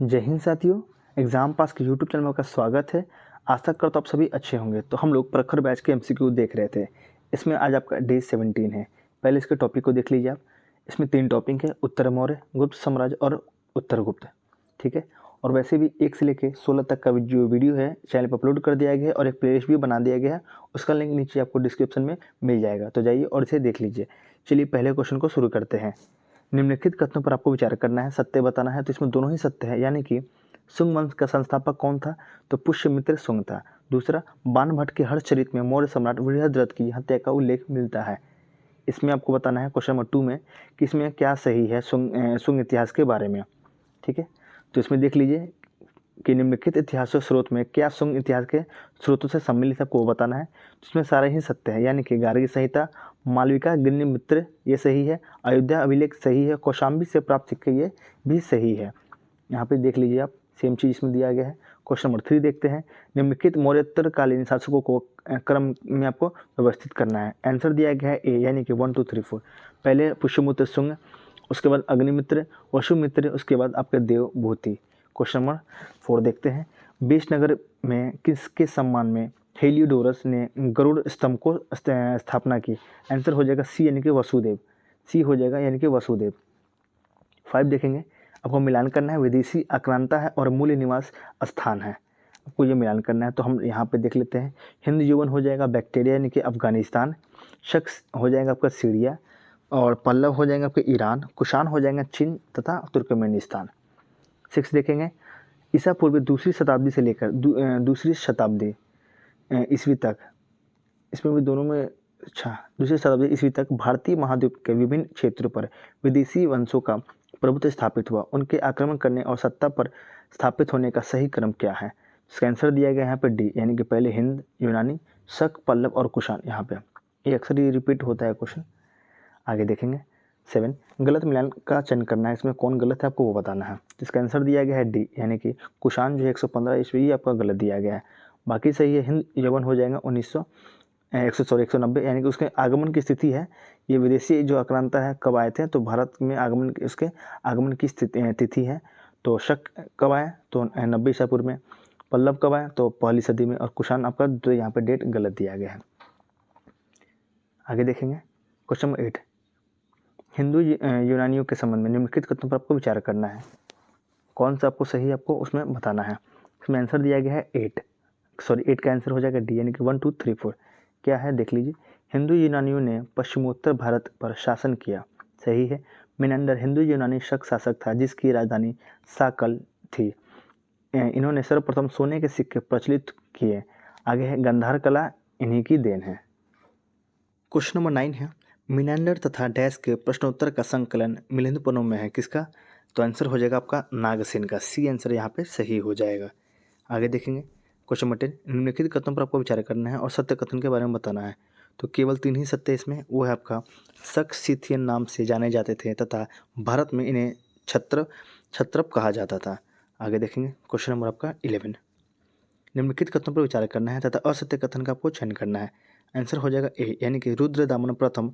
जय हिंद साथियों। Exam pass के यूट्यूब चैनल में आपका स्वागत है। आशा करता हूँ आप सभी अच्छे होंगे। तो हम लोग प्रखर बैच के एमसीक्यू देख रहे थे। इसमें आज आपका डे 17 है। पहले इसके टॉपिक को देख लीजिए आप। इसमें 3 टॉपिक है, उत्तर मौर्य, गुप्त साम्राज्य और उत्तर गुप्त। ठीक है। और वैसे भी 1 से लेकर 16 तक का जो वीडियो है चैनल पर अपलोड कर दिया गया है और एक प्लेलिस्ट भी बना दिया गया है। उसका लिंक नीचे आपको डिस्क्रिप्शन में मिल जाएगा, तो जाइए और इसे देख लीजिए। चलिए पहले क्वेश्चन को शुरू करते हैं। निम्नलिखित कथनों पर आपको विचार करना है, सत्य बताना है। तो इसमें दोनों ही सत्य है, यानी कि शुंग वंश का संस्थापक कौन था? तो पुष्यमित्र शुंग था। दूसरा, बाणभट्ट के हर्षचरित में मौर्य सम्राट बृहद्रथ की हत्या का उल्लेख मिलता है। इसमें आपको बताना है क्वेश्चन नंबर 2 में कि इसमें क्या सही है शुंग इतिहास के बारे में। ठीक है। तो इसमें देख लीजिए कि निम्नलिखित इतिहास स्रोत में क्या शुंग इतिहास के स्रोतों से सम्मिलित आपको बताना है। तो इसमें सारे ही सत्य है, यानी कि गार्गी संहिता, मालविका गिरिमित्र ये सही है, अयोध्या अभिलेख सही है, कौशाम्बी से प्राप्त सिक्के ये भी सही है। यहाँ पे देख लीजिए आप, सेम चीज़ इसमें दिया गया है। क्वेश्चन नंबर 3 देखते हैं। निम्नलिखित मौर्योत्तरकालीन शासकों को क्रम में आपको व्यवस्थित करना है। आंसर दिया गया है ए, यानी कि 1 2 3 4। पहले पुष्यमित्र शुंग, उसके बाद अग्निमित्र, वसुमित्र, उसके बाद आपके देवभूति। क्वेश्चन नंबर 4 देखते हैं। विजयनगर में किसके सम्मान में हेलियोडोरस ने गरुड़ स्तंभ को स्थापना की? आंसर हो जाएगा सी, यानी कि वसुदेव। सी हो जाएगा, यानी कि वसुदेव। 5 देखेंगे। आपको मिलान करना है, विदेशी आक्रांता है और मूल निवास स्थान है। आपको ये मिलान करना है। तो हम यहाँ पे देख लेते हैं। हिंद यौवन हो जाएगा बैक्टीरिया, यानी कि अफगानिस्तान। शख्स हो जाएगा आपका सीरिया, और पल्लव हो जाएगा आपके ईरान। कुषाण हो जाएगा चीन तथा तुर्कमेनिस्तान। 6 देखेंगे। ईसा पूर्व दूसरी शताब्दी से लेकर दूसरी शताब्दी ईस्वी तक, इसमें भी दोनों में, अच्छा, दूसरी शताब्दी ईस्वी तक भारतीय महाद्वीप के विभिन्न क्षेत्रों पर विदेशी वंशों का प्रभुत्व स्थापित हुआ। उनके आक्रमण करने और सत्ता पर स्थापित होने का सही क्रम क्या है? इसका आंसर दिया गया है यहाँ पे डी, यानी कि पहले हिंद, यूनानी, शक, पल्लव और कुषाण। यहाँ पे ये अक्सर ही रिपीट होता है क्वेश्चन। आगे देखेंगे। 7, गलत मिलान का चयन करना है। इसमें कौन गलत है आपको वो बताना है। इसका आंसर दिया गया है डी, यानी कि कुषाण जो है 115 ईस्वी आपका गलत दिया गया है। बाकी सही है। हिंद यवन हो जाएगा 190, यानी कि उसके आगमन की स्थिति है। ये विदेशी जो आक्रांता है कब आए थे, तो भारत में आगमन, उसके आगमन की तिथि है। तो शक कब आए, तो 90 ईसा पूर्व में। पल्लव कब आए, तो पहली सदी में। और कुषाण आपका तो यहाँ पे डेट गलत दिया गया है। आगे देखेंगे। क्वेश्चन नंबर 8, हिंदू यूनानियों के संबंध में निम्नलिखित कथनों पर आपको विचार करना है। कौन सा आपको सही आपको उसमें बताना है। इसमें आंसर दिया गया है 8 का आंसर हो जाएगा डी, यानी कि 1 2 3 4। क्या है देख लीजिए। हिंदू यूनानियों ने पश्चिमोत्तर भारत पर शासन किया। सही है। मिनांडर हिंदू यूनानी शक शासक था जिसकी राजधानी साकल थी। इन्होंने सर्वप्रथम सोने के सिक्के प्रचलित किए। आगे है गंधार कला इन्हीं की देन है। क्वेश्चन नंबर 9 है। मिनांडर तथा डैश के प्रश्नोत्तर का संकलन मिलिंद में है किसका? तो आंसर हो जाएगा आपका नागसेन का। सी आंसर यहाँ पे सही हो जाएगा। आगे देखेंगे। क्वेश्चन नंबर 10, निम्नलिखित कथनों पर आपको विचार करना है और सत्य कथन के बारे में बताना है। तो केवल 3 ही सत्य इसमें, वो है आपका शक सिथियन नाम से जाने जाते थे तथा भारत में इन्हें छत्रप कहा जाता था। आगे देखेंगे। क्वेश्चन नंबर आपका 11, निम्नलिखित कथनों पर विचार करना है तथा असत्य कथन का आपको चयन करना है। आंसर हो जाएगा ए, यानी कि रुद्रदामन प्रथम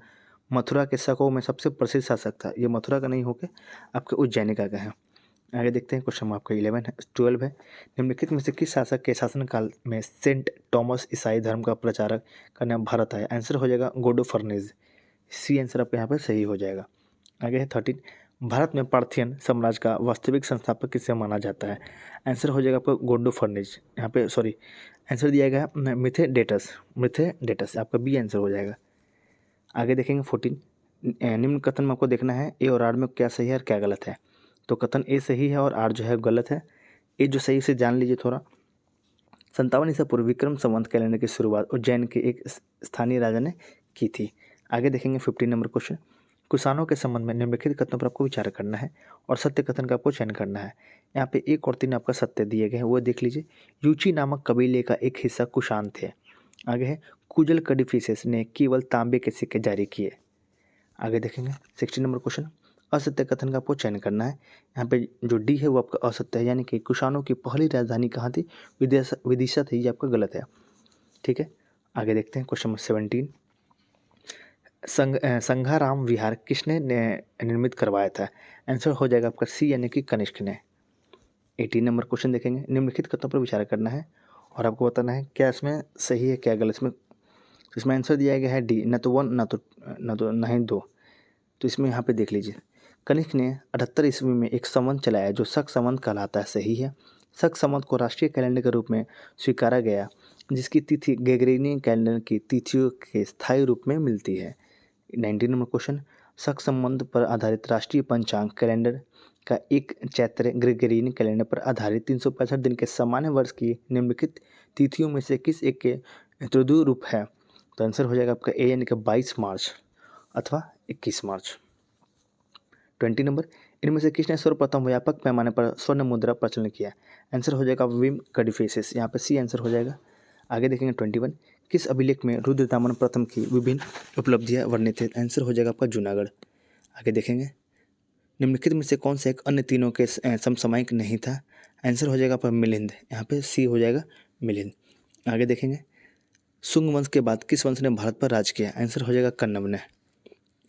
मथुरा के शकों में सबसे प्रसिद्ध शासक था। ये मथुरा का नहीं होकर आपके उज्जैनिका का है। आगे देखते हैं। क्वेश्चन आपका 12 है। निम्नलिखित में से किस शासक के शासनकाल में सेंट टॉमस ईसाई धर्म का प्रचारक करने भारत आया? आंसर हो जाएगा गोडो फर्नेज। सी आंसर आपका यहाँ पे सही हो जाएगा। आगे है 13, भारत में पार्थियन साम्राज्य का वास्तविक संस्थापक किसे माना जाता है? आंसर हो जाएगा आपका गोडो फर्नेज। यहाँ पे सॉरी, आंसर दिया गया है मिथेडेटस। आपका बी आंसर हो जाएगा। आगे देखेंगे 14, निम्न कथन में आपको देखना है ए और आर में क्या सही है और क्या गलत है। तो कथन ए सही है और आर जो है गलत है। ए जो सही से जान लीजिए थोड़ा। 57 ईसा पूर्व विक्रम संवत कैलेंडर की शुरुआत उज्जैन के एक स्थानीय राजा ने की थी। आगे देखेंगे 15 नंबर क्वेश्चन। कुषाणों के संबंध में निम्नलिखित कथनों पर आपको विचार करना है और सत्य कथन का आपको चयन करना है। यहाँ पे 1 और 3 आपका सत्य दिए गए हैं, वो देख लीजिए। यूची नामक कबीले का एक हिस्सा कुषाण थे। आगे है कुजल कडिफिसेस ने केवल तांबे के सिक्के जारी किए। आगे देखेंगे 16 नंबर क्वेश्चन। असत्य कथन का आपको चयन करना है। यहाँ पे जो डी है वो आपका असत्य है, यानी कि कुषाणों की पहली राजधानी कहाँ थी? विदिशा थी। ये आपका गलत है। ठीक है। आगे देखते हैं क्वेश्चन नंबर 17, संघाराम विहार किसने निर्मित करवाया था? आंसर हो जाएगा आपका सी, यानी कि कनिष्क ने। 18 नंबर क्वेश्चन देखेंगे। निम्नलिखित कथनों पर विचार करना है और आपको बताना है क्या इसमें सही है क्या गलत। इसमें आंसर दिया गया है डी, न तो 1 ना ही 2। तो इसमें यहाँ पे देख लीजिए, कनिष्क ने 78 ईस्वी में एक संवत चलाया जो शक संवत कहलाता है। सही है। शक संवत को राष्ट्रीय कैलेंडर के रूप में स्वीकारा गया, जिसकी तिथि ग्रेगोरियन कैलेंडर की तिथियों के स्थायी रूप में मिलती है। 19 नंबर क्वेश्चन, शक संबंध पर आधारित राष्ट्रीय पंचांग कैलेंडर का एक चैत्र ग्रेगोरियन कैलेंडर पर आधारित 365 दिन के सामान्य वर्ष की निम्नलिखित तिथियों में से किस एक के त्रिदु रूप है। तो आंसर हो जाएगा आपका ए यानी कि 22 मार्च अथवा 21 मार्च। 20 नंबर, इनमें से किसने सर्वप्रथम व्यापक पैमाने पर स्वर्ण मुद्रा प्रचलन किया। आंसर हो जाएगा विम कडिफेसिस, यहाँ पे सी आंसर हो जाएगा। आगे देखेंगे 21, किस अभिलेख में रुद्रदामन प्रथम की विभिन्न उपलब्धियां वर्णित है। आंसर हो जाएगा आपका जूनागढ़। आगे देखेंगे, निम्नलिखित में से कौन सा एक अन्य तीनों के समसामयिक नहीं था। आंसर हो जाएगा आपका मिलिंद, यहाँ पे सी हो जाएगा मिलिंद। आगे देखेंगे, शुंग वंश के बाद किस वंश ने भारत पर राज किया। आंसर हो जाएगा कन्नम ने।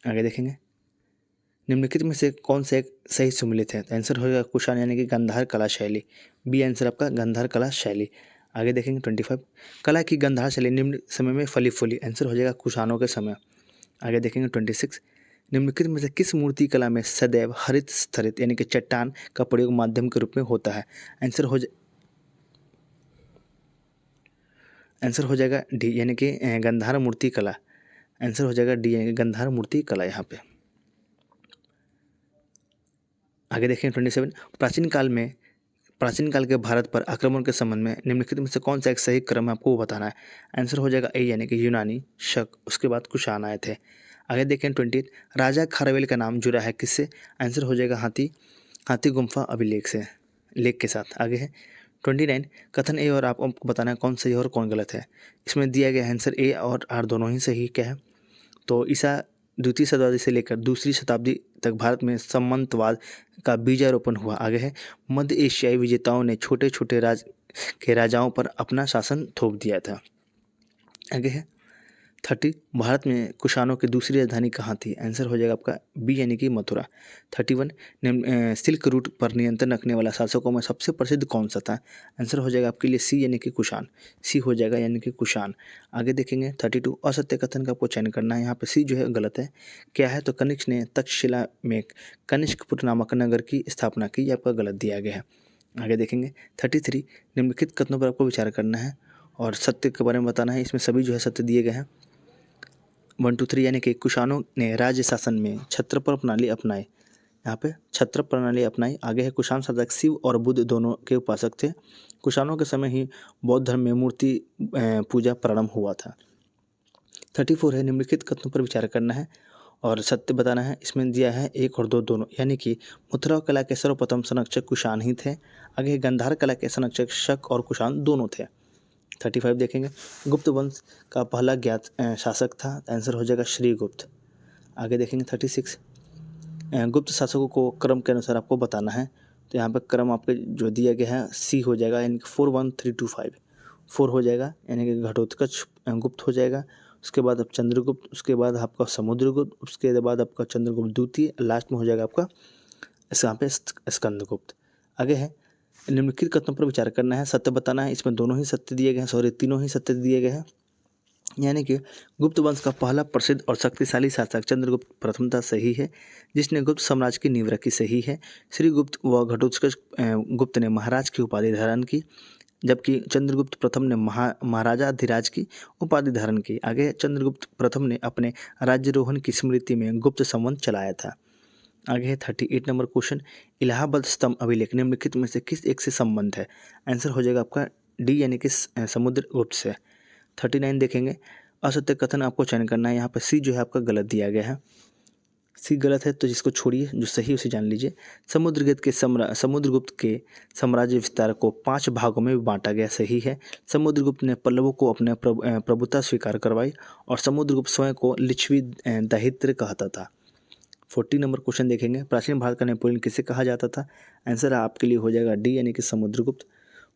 आगे देखेंगे, निम्नलिखित में से कौन सा एक सही सुमिलित है। आंसर हो जाएगा कुषाण यानी कि गंधार कला शैली, बी आंसर आपका गंधार कला शैली। आगे देखेंगे 25, कला की गंधार शैली निम्न समय में फली फूली। आंसर हो जाएगा कुषाणों के समय। आगे देखेंगे 26, निम्नलिखित में से किस मूर्ति कला में सदैव हरित स्थरित यानी कि चट्टान का प्रयोग माध्यम के रूप में होता है। आंसर हो जाएगा डी यानी कि गंधार मूर्ति कला। आंसर हो जाएगा डी यानी कि गंधार मूर्ति कला यहाँ पे। आगे देखें 27, प्राचीन काल के भारत पर आक्रमण के संबंध में निम्नलिखित में से कौन सा एक सही क्रम है आपको बताना है। आंसर हो जाएगा ए यानी कि यूनानी, शक, उसके बाद कुषाण आए थे। आगे देखें 28, राजा खारवेल का नाम जुड़ा है किससे। आंसर हो जाएगा हाथी गुम्फा अभिलेख से, लेख के साथ। आगे है 29, कथन ए और आपको बताना है कौन सही और कौन गलत है। इसमें दिया गया आंसर ए और आर दोनों ही सही क्या है। तो ईसा द्वितीय शताब्दी से लेकर दूसरी शताब्दी तक भारत में सामंतवाद का बीजारोपण हुआ। आगे है, मध्य एशियाई विजेताओं ने छोटे छोटे राजाओं पर अपना शासन थोप दिया था। आगे है 30, भारत में कुषाणों की दूसरी राजधानी कहाँ थी। आंसर हो जाएगा आपका बी यानी कि मथुरा। 31, सिल्क रूट पर नियंत्रण रखने वाला शासकों में सबसे प्रसिद्ध कौन सा था। आंसर हो जाएगा आपके लिए सी यानी कि कुषाण, सी हो जाएगा यानी कि कुषाण। आगे देखेंगे 32, असत्य कथन का आपको चयन करना है। यहाँ पे सी जो है गलत है। क्या है तो कनिष्क ने तक्षशिला में कनिष्कपुर नामक नगर की स्थापना की, ये आपका गलत दिया गया है। आगे देखेंगे 33, निम्नलिखित कथनों पर आपको विचार करना है और सत्य के बारे में बताना है। इसमें सभी जो है सत्य दिए गए हैं। 1 2 3 यानी कि कुषाणों ने राज्य शासन में छत्रपर प्रणाली अपनाई, यहाँ पे छत्र प्रणाली अपनाई। आगे है, कुषाण शासक शिव और बुद्ध दोनों के उपासक थे। कुषाणों के समय ही बौद्ध धर्म में मूर्ति पूजा प्रारंभ हुआ था। 34 है, निम्नलिखित कथनों पर विचार करना है और सत्य बताना है। इसमें दिया है 1 और 2 दोनों, यानी कि मथुरा कला के सर्वप्रथम संरक्षक कुषाण ही थे। आगे गंधार कला के संरक्षक शक और कुषाण दोनों थे। 35 देखेंगे, गुप्त वंश का पहला ज्ञात शासक था। आंसर हो जाएगा श्रीगुप्त। आगे देखेंगे 36, गुप्त शासकों को क्रम के अनुसार आपको बताना है। तो यहाँ पर क्रम आपके जो दिया गया है सी हो जाएगा यानी कि 4 1 3 2 5, 4 हो जाएगा यानी कि घटोत्कच गुप्त हो जाएगा। उसके बाद अब चंद्रगुप्त, उसके बाद आपका समुद्रगुप्त, उसके बाद आपका चंद्रगुप्त द्वितीय, लास्ट में हो जाएगा आपका यहाँ पे स्कंदगुप्त। आगे है, निम्नलिखित कथनों पर विचार करना है, सत्य बताना है। इसमें दोनों ही सत्य दिए गए हैं, सॉरी तीनों ही सत्य दिए गए हैं। यानी कि गुप्त वंश का पहला प्रसिद्ध और शक्तिशाली शासक चंद्रगुप्त प्रथमता सही है, जिसने गुप्त साम्राज्य की नींव रखी। सही है। श्रीगुप्त व घटोत्कच गुप्त ने महाराज की उपाधि धारण की, जबकि चंद्रगुप्त प्रथम ने महाराजाधिराज की उपाधि धारण की। आगे चंद्रगुप्त प्रथम ने अपने राज्यारोहण की स्मृति में गुप्त संवत चलाया था। आगे है 38 नंबर क्वेश्चन, इलाहाबाद स्तंभ अभिलेख निम्नलिखित में से किस एक से संबंध है। आंसर हो जाएगा आपका डी यानी कि समुद्रगुप्त से। 39 देखेंगे, असत्य कथन आपको चयन करना है। यहाँ पर सी जो है आपका गलत दिया गया है, सी गलत है तो जिसको छोड़िए, जो सही उसे जान लीजिए। समुद्रगुप्त के साम्राज्य विस्तार को 5 भागों में बांटा गया। सही है। समुद्रगुप्त ने पल्लवों को अपने प्रभुता स्वीकार करवाई और समुद्रगुप्त स्वयं को लिच्छवी दाहित्र कहता था। 40 नंबर क्वेश्चन देखेंगे, प्राचीन भारत का नेपोलियन किसे कहा जाता था। आंसर आपके लिए हो जाएगा डी यानी कि समुद्रगुप्त।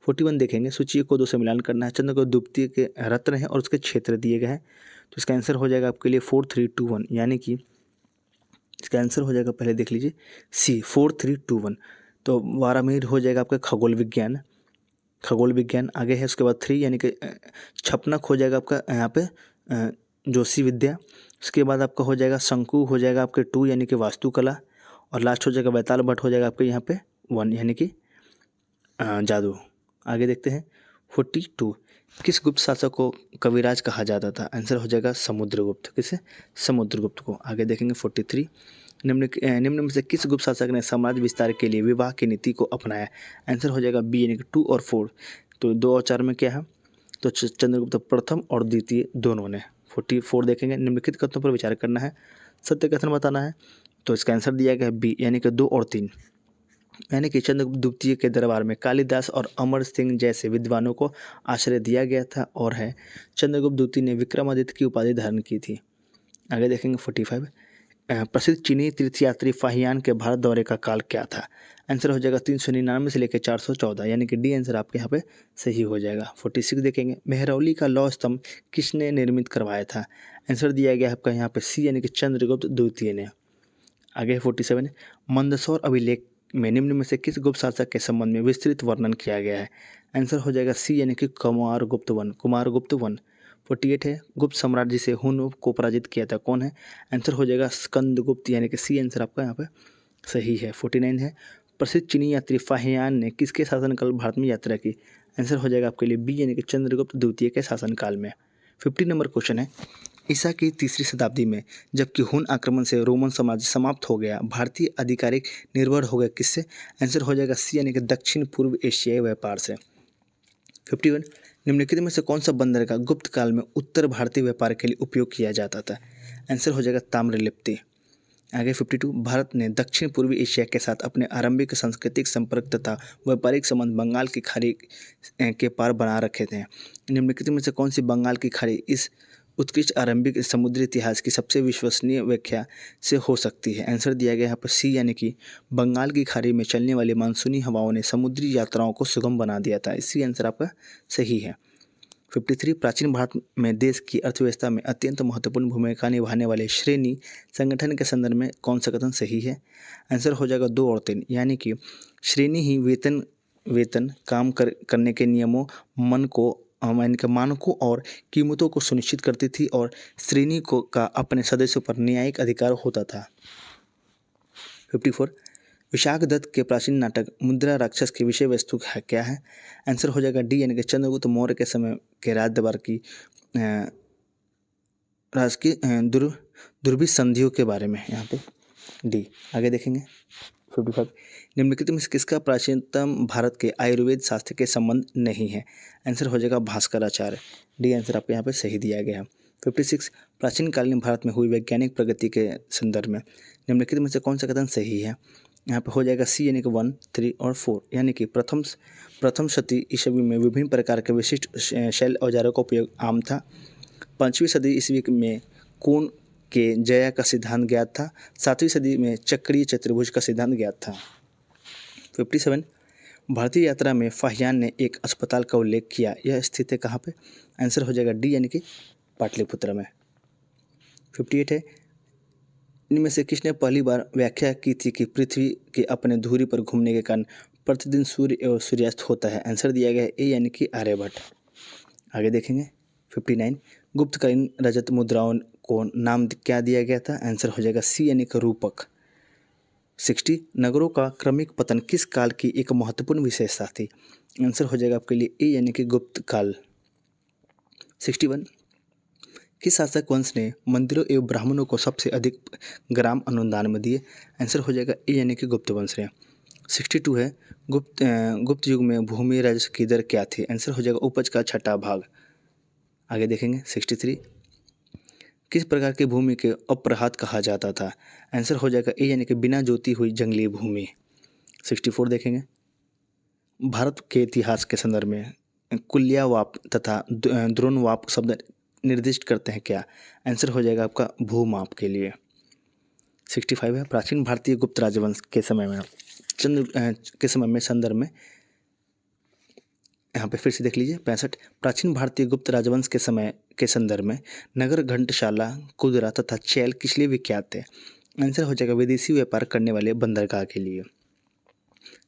41 देखेंगे, सूची को 2 से मिलान करना है। चंद्रगुप्त द्वितीय के रत्न हैं और उसके क्षेत्र दिए गए हैं, तो इसका आंसर हो जाएगा आपके लिए 4 3 2 1, यानी कि इसका आंसर हो जाएगा, पहले देख लीजिए सी 4 3 2 1। तो 12 मिनट हो जाएगा आपका खगोल विज्ञान। खगोल विज्ञान आगे है। उसके बाद 3 यानी कि छपनक हो जाएगा आपका यहाँ पे जोशी विद्या। उसके बाद आपका हो जाएगा शंकु, हो जाएगा आपके 2 यानी कि वास्तुकला। और लास्ट हो जाएगा बैताल भट्ट, हो जाएगा आपके यहाँ पे 1 यानी कि जादू। आगे देखते हैं 42, किस गुप्त शासक को कविराज कहा जाता था? आंसर हो जाएगा समुद्रगुप्त। किसे? समुद्रगुप्त को। आगे देखेंगे 43, निम्न में से किस गुप्त शासक ने साम्राज्य विस्तार के लिए विवाह की नीति को अपनाया? आंसर हो जाएगा बी यानी कि 2 और 4। तो 2 और 4 में क्या है? तो चंद्रगुप्त प्रथम और द्वितीय दोनों ने। 44 देखेंगे, निम्नलिखित कथनों पर विचार करना है, सत्य कथन बताना है। तो इसका आंसर दिया गया है बी यानी कि 2 और 3। यानी कि चंद्रगुप्त द्वितीय के दरबार में कालिदास और अमर सिंह जैसे विद्वानों को आश्रय दिया गया था और है चंद्रगुप्त द्वितीय ने विक्रमादित्य की उपाधि धारण की थी। आगे देखेंगे 45, प्रसिद्ध चीनी तीर्थयात्री फाहियान के भारत दौरे का काल क्या था? आंसर हो जाएगा 399 से लेकर 414 यानी कि डी आंसर आपके यहाँ पे सही हो जाएगा। 46 देखेंगे, मेहरौली का लौह स्तंभ किसने निर्मित करवाया था? आंसर दिया गया है आपका यहाँ पे सी यानी कि चंद्रगुप्त द्वितीय ने। आगे 47, मंदसौर अभिलेख में निम्न में से किस गुप्त शासक के संबंध में विस्तृत वर्णन किया गया है? आंसर हो जाएगा सी यानी कि कुमारगुप्त वन। 48 है, गुप्त सम्राट जिसे हुन को पराजित किया था कौन है? आंसर हो जाएगा स्कंदगुप्त यानी कि सी आंसर आपका यहाँ पे सही है। 49 है, प्रसिद्ध चीनी यात्री फाहियान ने किसके शासनकाल भारत में यात्रा की? आंसर हो जाएगा आपके लिए बी यानी कि चंद्रगुप्त द्वितीय के शासनकाल में। 50 नंबर क्वेश्चन है, ईसा की तीसरी शताब्दी में जबकि हुन आक्रमण से रोमन साम्राज्य समाप्त हो गया, भारतीय आधिकारिक निर्भर हो गए किससे? आंसर हो जाएगा सी यानी कि दक्षिण पूर्व एशियाई व्यापार से। 51, निम्नलिखित में से कौन सा बंदरगाह गुप्त काल में उत्तर भारतीय व्यापार के लिए उपयोग किया जाता था? आंसर हो जाएगा ताम्रलिप्ति। आगे 52, भारत ने दक्षिण पूर्वी एशिया के साथ अपने आरंभिक सांस्कृतिक संपर्क तथा व्यापारिक संबंध बंगाल की खाड़ी के पार बना रखे थे। निम्नलिखित में से कौन सी बंगाल की खाड़ी इस उत्कृष्ट आरंभिक समुद्री इतिहास की सबसे विश्वसनीय व्याख्या से हो सकती है? आंसर दिया गया यहाँ पर सी यानी कि बंगाल की खाड़ी में चलने वाली मानसूनी हवाओं ने समुद्री यात्राओं को सुगम बना दिया था। इसी आंसर आपका सही है। 53, प्राचीन भारत में देश की अर्थव्यवस्था में अत्यंत महत्वपूर्ण भूमिका निभाने वाले श्रेणी संगठन के संदर्भ में कौन सा कथन सही है? आंसर हो जाएगा 2 और 3 यानी कि श्रेणी ही वेतन काम करने के नियमों यानी कि मानकों और कीमतों को सुनिश्चित करती थी और श्रेणी को का अपने सदस्यों पर न्यायिक अधिकार होता था। 54, विशाख दत्त के प्राचीन नाटक मुद्रा राक्षस की विषय वस्तु क्या है? आंसर हो जाएगा डी यानी कि चंद्रगुप्त मौर्य के समय के राज्य दरबार की राजकीय दुर्भिक्ष संधियों के बारे में, यहाँ पे डी। आगे देखेंगे 55, निम्नलिखित में से किसका प्राचीनतम भारत के आयुर्वेद शास्त्र के संबंध नहीं है? आंसर हो जाएगा भास्कराचार्य। डी आंसर आपको यहाँ पे सही दिया गया है। 56, प्राचीन कालीन भारत में हुई वैज्ञानिक प्रगति के संदर्भ में निम्नलिखित में से कौन सा कथन सही है? यहाँ पे हो जाएगा सी यानी कि 1, 3 और 4 यानी कि प्रथम शती ईस्वी में विभिन्न प्रकार के विशिष्ट शैल औजारों का उपयोग आम था। 5वीं सदी ईस्वी में कोण के जया का सिद्धांत ज्ञात था। 7वीं सदी में चक्रीय चतुर्भुज का सिद्धांत ज्ञात था। 57, भारतीय यात्रा में फाहियान ने एक अस्पताल का उल्लेख किया, यह स्थित है कहाँ पे? आंसर हो जाएगा डी यानी कि पाटलिपुत्र में। 58 है, इनमें से किसने पहली बार व्याख्या की थी कि पृथ्वी के अपने धुरी पर घूमने के कारण प्रतिदिन सूर्य एवं सूर्यास्त होता है? आंसर दिया गया है ए यानी कि आर्यभट्ट। आगे देखेंगे 59, गुप्तकालीन रजत मुद्राओं को नाम क्या दिया गया था? आंसर हो जाएगा सी यानी कि रूपक। 60, नगरों का क्रमिक पतन किस काल की एक महत्वपूर्ण विशेषता थी? आंसर हो जाएगा आपके लिए ए यानी कि गुप्त काल। 61, किस शासक वंश ने मंदिरों एवं ब्राह्मणों को सबसे अधिक ग्राम अनुदान में दिए? आंसर हो जाएगा ए यानी कि गुप्त वंश ने। 62 है, गुप्त युग में भूमि राजस्व की दर क्या थी? आंसर हो जाएगा उपज का 6वां भाग। आगे देखेंगे 63, किस प्रकार की भूमि के अप्रहात कहा जाता था? आंसर हो जाएगा ए यानी कि बिना जोती हुई जंगली भूमि। 64 देखेंगे, भारत के इतिहास के संदर्भ में कुल्यवाप तथा द्रोणवाप शब्द निर्दिष्ट करते हैं क्या? आंसर हो जाएगा आपका भूमाप के लिए। 65 है, प्राचीन भारतीय गुप्त राजवंश के समय में संदर्भ में, यहाँ पे फिर से देख लीजिए 65, प्राचीन भारतीय गुप्त राजवंश के समय के संदर्भ में नगर, घंटशाला, कुदरा तथा चैल किस लिए विख्यात थे? आंसर हो जाएगा विदेशी व्यापार करने वाले बंदरगाह के लिए।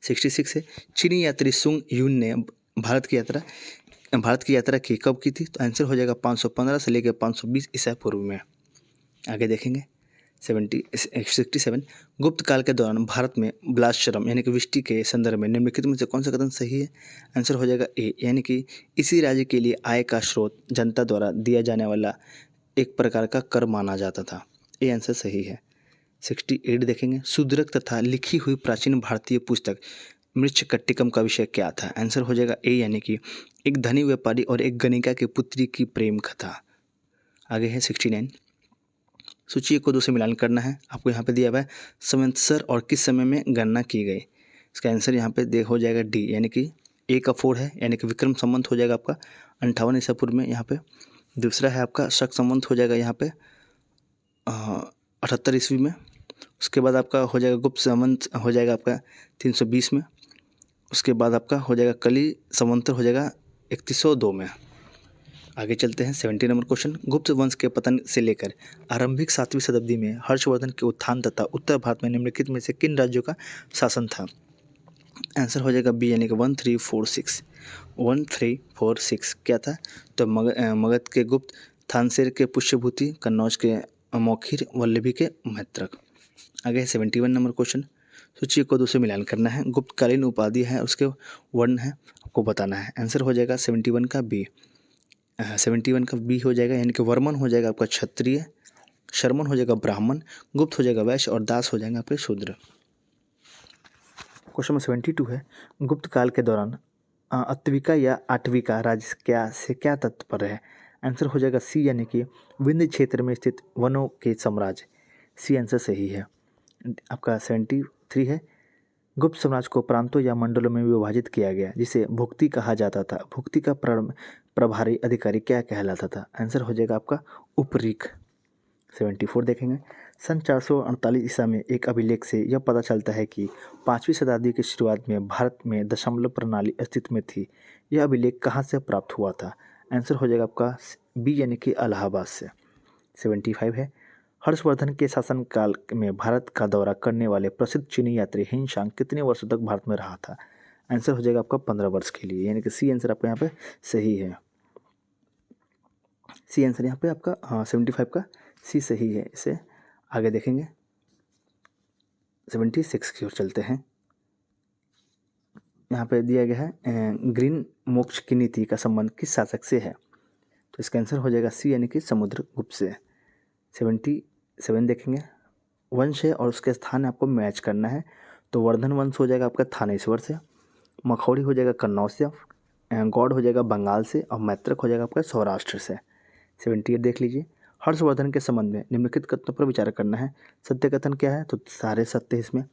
66 है, चीनी यात्री सुंग यून ने भारत की यात्रा की कब की थी? तो आंसर हो जाएगा 515 से लेकर 520 ईसा पूर्व में। आगे देखेंगे 67, गुप्त काल के दौरान भारत में ब्लाश्रम यानी कि विष्टि के संदर्भ में निम्नलिखित में से कौन सा कथन सही है? आंसर हो जाएगा ए, यानी कि इसी राज्य के लिए आय का स्रोत जनता द्वारा दिया जाने वाला एक प्रकार का कर माना जाता था। ये आंसर सही है। 68 देखेंगे, शूद्रक तथा लिखी हुई प्राचीन भारतीय पुस्तक मृच्छकट्टिकम का विषय क्या था? आंसर हो जाएगा ए, यानी कि एक धनी व्यापारी और एक गणिका की पुत्री की प्रेम कथा। आगे है 69, सूची को 2 से मिलान करना है। आपको यहाँ पे दिया हुआ है संवत्सर और किस समय में गणना की गई। इसका आंसर यहाँ पे हो जाएगा डी, यानी कि ए का 4 है, यानी कि विक्रम संवत हो जाएगा आपका 58 ईसा पूर्व में यहाँ पे। दूसरा है आपका शक संवत हो जाएगा यहाँ पे 78 ईस्वी में। उसके बाद आपका हो जाएगा गुप्त संवत हो जाएगा आपका 320 में। उसके बाद आपका हो जाएगा कली संवंतर हो जाएगा 3102 में। आगे चलते हैं 70 नंबर क्वेश्चन, गुप्त वंश के पतन से लेकर आरंभिक 7वीं शताब्दी में हर्षवर्धन के उत्थान तथा उत्तर भारत में निम्नलिखित में से किन राज्यों का शासन था? आंसर हो जाएगा बी, यानी कि 1346 क्या था? तो मगध के गुप्त, थानसेर के पुष्यभूति, कन्नौज के मौखिर, वल्लभी के मैत्रक। आगे 71 नंबर क्वेश्चन, सूची को 2 से मिलान करना है। गुप्तकालीन उपाधि है, उसके वर्ण है, आपको बताना है। आंसर हो जाएगा 71 का बी, 71 का बी हो जाएगा, यानी कि वर्मन हो जाएगा आपका क्षत्रिय, शर्मन हो जाएगा ब्राह्मण, गुप्त हो जाएगा वैश्य और दास हो जाएंगे आपके शूद्र। क्वेश्चन नंबर 72 है, गुप्त काल के दौरान अत्विका या आठविका राज्य से क्या तात्पर्य है? आंसर हो जाएगा सी, यानी कि विंध्य क्षेत्र में स्थित वनों के साम्राज्य। सी आंसर सही है। आपका 73 है, गुप्त साम्राज्य को प्रांतों या मंडलों में विभाजित किया गया जिसे भुक्ति कहा जाता था। भुक्ति का प्रभारी अधिकारी क्या कहलाता था? आंसर हो जाएगा आपका उपरीख। 74 देखेंगे, सन 448 ईसा में एक अभिलेख से यह पता चलता है कि 5वीं शताब्दी की शुरुआत में भारत में दशमलव प्रणाली अस्तित्व में थी। यह अभिलेख कहाँ से प्राप्त हुआ था? आंसर हो जाएगा आपका बी, यानी कि इलाहाबाद से। 75 है, हर्षवर्धन के शासनकाल में भारत का दौरा करने वाले प्रसिद्ध चीनी यात्री हिनशांग कितने वर्षों तक भारत में रहा था? आंसर हो जाएगा आपका 15 वर्ष के लिए, यानी कि सी आंसर आपका यहाँ पे सही है। सी आंसर यहाँ पे आपका 75 का सी सही है। इसे आगे देखेंगे 76 की ओर चलते हैं। यहाँ पे दिया गया है ग्रीन मोक्ष की नीति का संबंध किस शासक से है? तो इसका आंसर हो जाएगा सी, यानी कि समुद्रगुप्त से। 77 देखेंगे, वंश है और उसके स्थान आपको मैच करना है। तो वर्धन वंश हो जाएगा आपका थानेश्वर से, मखौड़ी हो जाएगा कन्नौज से, गौड़ हो जाएगा बंगाल से और मैत्रक हो जाएगा आपका सौराष्ट्र से। 78 देख लीजिए, हर्षवर्धन के संबंध में निम्नलिखित कथनों पर विचार करना है। सत्य कथन क्या है? तो सारे सत्य इसमें,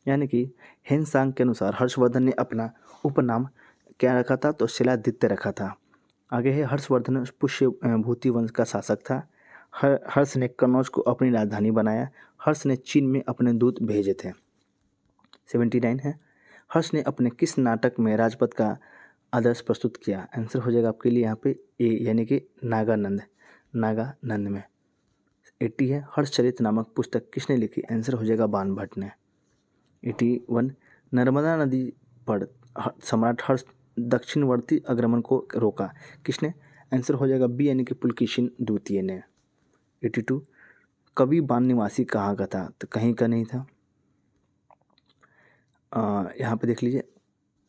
यानी कि हिनसांग के अनुसार हर्षवर्धन ने अपना उपनाम क्या रखा था? तो शिलादित्य रखा था। आगे है, हर्षवर्धन पुष्यभूति वंश का शासक था। हर्ष ने कन्नौज को अपनी राजधानी बनाया। हर्ष ने चीन में अपने दूत भेजे थे। 79 है, हर्ष ने अपने किस नाटक में राजपथ का आदर्श प्रस्तुत किया? आंसर हो जाएगा आपके लिए यहाँ पे ए, यानी कि नागानंद में। 80 है, हर्षचरित नामक पुस्तक किसने लिखी? आंसर हो जाएगा बाण भट्ट ने। 81, नर्मदा नदी पर सम्राट हर्ष दक्षिणवर्ती अग्रमण को रोका, किसने? आंसर हो जाएगा बी, यानी कि पुलकेशिन द्वितीय ने। 82, कवि बाण निवासी कहाँ का था? तो कहीं का नहीं था। यहाँ पे देख लीजिए,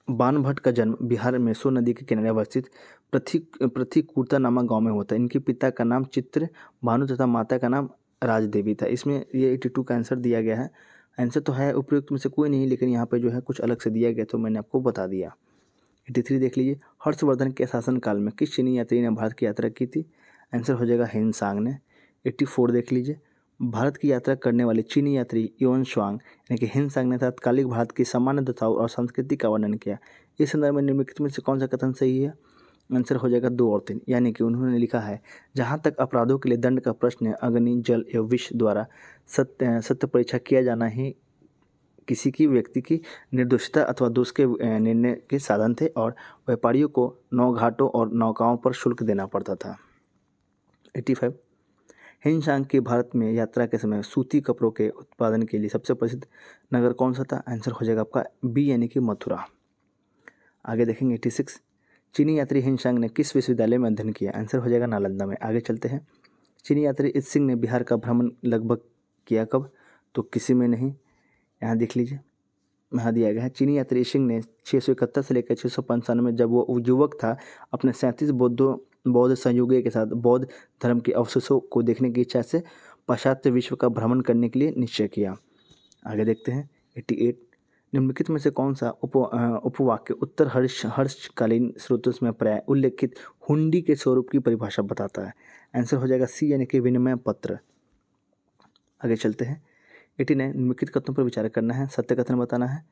बाण भट्ट का जन्म बिहार में सो नदी के किनारे अवस्थित प्रतिकूर्ता नामक गांव में होता है। इनके पिता का नाम चित्र भानु तथा माता का नाम राजदेवी था। इसमें ये 82 का आंसर दिया गया है। आंसर तो है उपयुक्त में से कोई नहीं, लेकिन यहाँ पे जो है कुछ अलग से दिया गया तो मैंने आपको बता दिया। 83 देख लीजिए, हर्षवर्धन के शासनकाल में किस चीनी यात्री ने भारत की यात्रा की थी? आंसर हो जाएगा हिनसांग ने। 84 देख लीजिए, भारत की यात्रा करने वाले चीनी यात्री युआन शुआंग यानी कि हिनसांग ने तत्कालिक भारत की सामान्य दशाओं और संस्कृति का वर्णन किया। इस संदर्भ में निम्नलिखित में से कौन सा कथन सही है? आंसर हो जाएगा 2 और 3, यानी कि उन्होंने लिखा है, जहाँ तक अपराधों के लिए दंड का प्रश्न है, अग्नि, जल एवं विष द्वारा सत्य परीक्षा किया जाना ही किसी की व्यक्ति की निर्दोषता अथवा दोष के निर्णय के साधन थे और व्यापारियों को नौघाटों और नौकाओं पर शुल्क देना पड़ता था। 85, हिनशांग की भारत में यात्रा के समय सूती कपड़ों के उत्पादन के लिए सबसे प्रसिद्ध नगर कौन सा था? आंसर हो जाएगा आपका बी यानी कि मथुरा। आगे देखेंगे 86। चीनी यात्री हिनशांग ने किस विश्वविद्यालय में अध्ययन किया? आंसर हो जाएगा नालंदा में। आगे चलते हैं। चीनी यात्री इत सिंह ने बिहार का भ्रमण लगभग किया कब? तो किसी में नहीं, यहाँ देख लीजिए, यहाँ दिया गया है। चीनी यात्री सिंह ने 671 से लेकर 695 में, जब वो युवक था, अपने 37 बौद्ध सहयोगियों के साथ बौद्ध धर्म के अवशेषों को देखने की इच्छा से पाश्चात्य विश्व का भ्रमण करने के लिए निश्चय किया। आगे देखते हैं 88। निम्नलिखित में से कौन सा उपवाक्य उत्तर हर्षकालीन स्रोतों में प्राय उल्लेखित हुंडी के स्वरूप की परिभाषा बताता है? आंसर हो जाएगा सी यानी कि विनिमय पत्र। आगे चलते हैं 89। निम्नलिखित कथनों पर विचार करना है, सत्य कथन बताना है।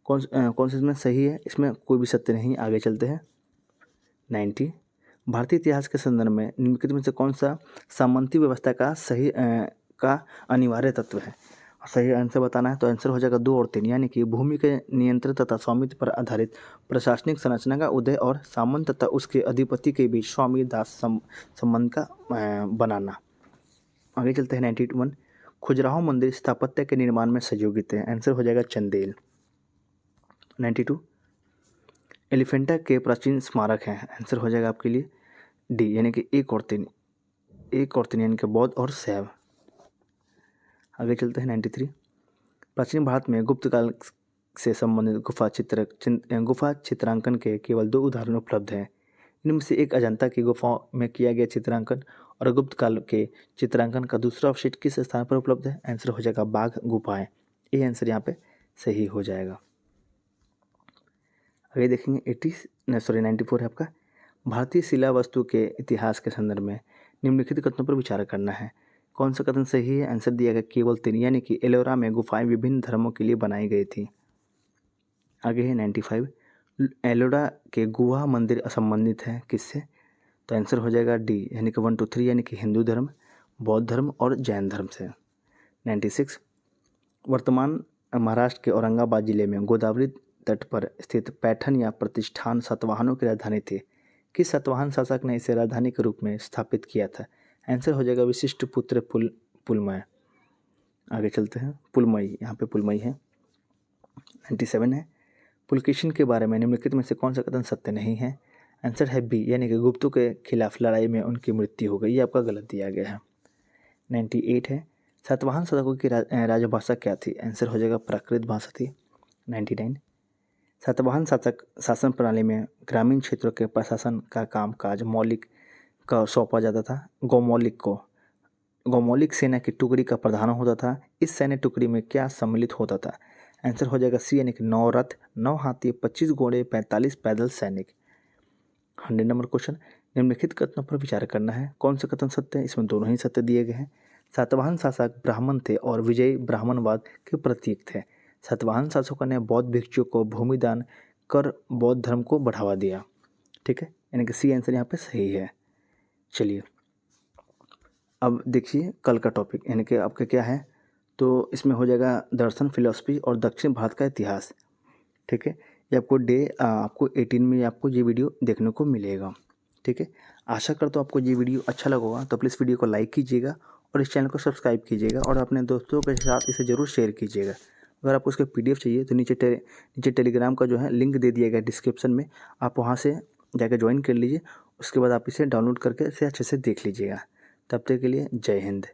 कौन सा इसमें सही है? इसमें कोई भी सत्य नहीं। आगे चलते हैं 90। भारतीय इतिहास के संदर्भ में निम्नलिखित में से कौन सा सामंती व्यवस्था का सही का अनिवार्य तत्व है? सही आंसर बताना है, तो आंसर हो जाएगा 2 और 3, यानी कि भूमि के नियंत्रण तथा स्वामित्व पर आधारित प्रशासनिक संरचना का उदय और सामंत तथा उसके अधिपति के बीच स्वामी दास संबंध का बनाना। आगे चलते हैं 91। खजुराहो मंदिर स्थापत्य के निर्माण में सहयोगी थे? आंसर हो जाएगा चंदेल। 92। एलिफेंटा के प्राचीन स्मारक हैं? आंसर हो जाएगा आपके लिए डी यानी कि 1 और 3 यानी कि बौद्ध और शैव। आगे चलते हैं 93। प्राचीन भारत में गुप्त काल से संबंधित गुफा चित्रांकन के केवल 2 उदाहरण उपलब्ध हैं। इनमें से एक अजंता की गुफाओं में किया गया चित्रांकन और गुप्त काल के चित्रांकन का दूसरा अवशेष किस स्थान पर उपलब्ध है? आंसर हो जाएगा बाघ गुफाएं। ये आंसर यहाँ पे सही हो जाएगा। आगे देखेंगे 94 है आपका। भारतीय शिला वस्तु के इतिहास के संदर्भ में निम्नलिखित कथनों पर विचार करना है। कौन सा कथन सही है? आंसर दिया गया केवल 3, यानी कि एलोरा में गुफाएं विभिन्न धर्मों के लिए बनाई गई थी। आगे है 95। एलोरा के गुहा मंदिर संबंधित है किससे? तो आंसर हो जाएगा डी यानी कि 1 2 3, यानी कि हिंदू धर्म, बौद्ध धर्म और जैन धर्म से। 96। वर्तमान महाराष्ट्र के औरंगाबाद जिले में गोदावरी तट पर स्थित पैठन या प्रतिष्ठान सातवाहनों की राजधानी थी। किस सातवाहन शासक ने इसे राजधानी के रूप में स्थापित किया था? आंसर हो जाएगा विशिष्ट पुत्र पुलमय। आगे चलते हैं पुलमई, यहाँ पे पुलमई है। 97 है। पुलकेशिन के बारे में निम्नलिखित में से कौन सा कथन सत्य नहीं है? आंसर है बी यानी कि गुप्तों के खिलाफ लड़ाई में उनकी मृत्यु हो गई। ये आपका गलत दिया गया है। 98 है। सातवाहन शासकों की राजभाषा क्या थी? आंसर हो जाएगा प्राकृत भाषा थी। 99। सातवाहन शासन प्रणाली में ग्रामीण क्षेत्रों के प्रशासन का कामकाज मौलिक का सौंपा जाता था। गौमौलिक सेना की टुकड़ी का प्रधान होता था। इस सैन्य टुकड़ी में क्या सम्मिलित होता था? आंसर हो जाएगा सी यानी कि 9 रथ, 9 हाथी, 25 घोड़े, 45 पैदल सैनिक। 100 नंबर क्वेश्चन। निम्नलिखित कथनों पर विचार करना है। कौन सा कथन सत्य है? इसमें दोनों ही सत्य दिए गए हैं। सातवाहन शासक ब्राह्मण थे और विजयी ब्राह्मणवाद के प्रतीक थे। सातवाहन शासकों ने बौद्ध भिक्षुओं को भूमि दान कर बौद्ध धर्म को बढ़ावा दिया। ठीक है, यानी कि सी आंसर यहाँ पे सही है। चलिए अब देखिए कल का टॉपिक, यानी कि आपका क्या है, तो इसमें हो जाएगा दर्शन, फिलॉसफी और दक्षिण भारत का इतिहास। ठीक है, ये आपको 18 में आपको ये वीडियो देखने को मिलेगा। ठीक है, आशा करता हूँ आपको ये वीडियो अच्छा लगा होगा, तो प्लीज़ वीडियो को लाइक कीजिएगा और इस चैनल को सब्सक्राइब कीजिएगा और अपने दोस्तों के साथ इसे ज़रूर शेयर कीजिएगा। अगर आपको उसका PDF चाहिए तो नीचे टेलीग्राम का जो है लिंक दे दिया गया डिस्क्रिप्शन में, आप वहाँ से जाकर ज्वाइन कर लीजिए। उसके बाद आप इसे डाउनलोड करके इसे अच्छे से देख लीजिएगा। तब तक के लिए जय हिंद।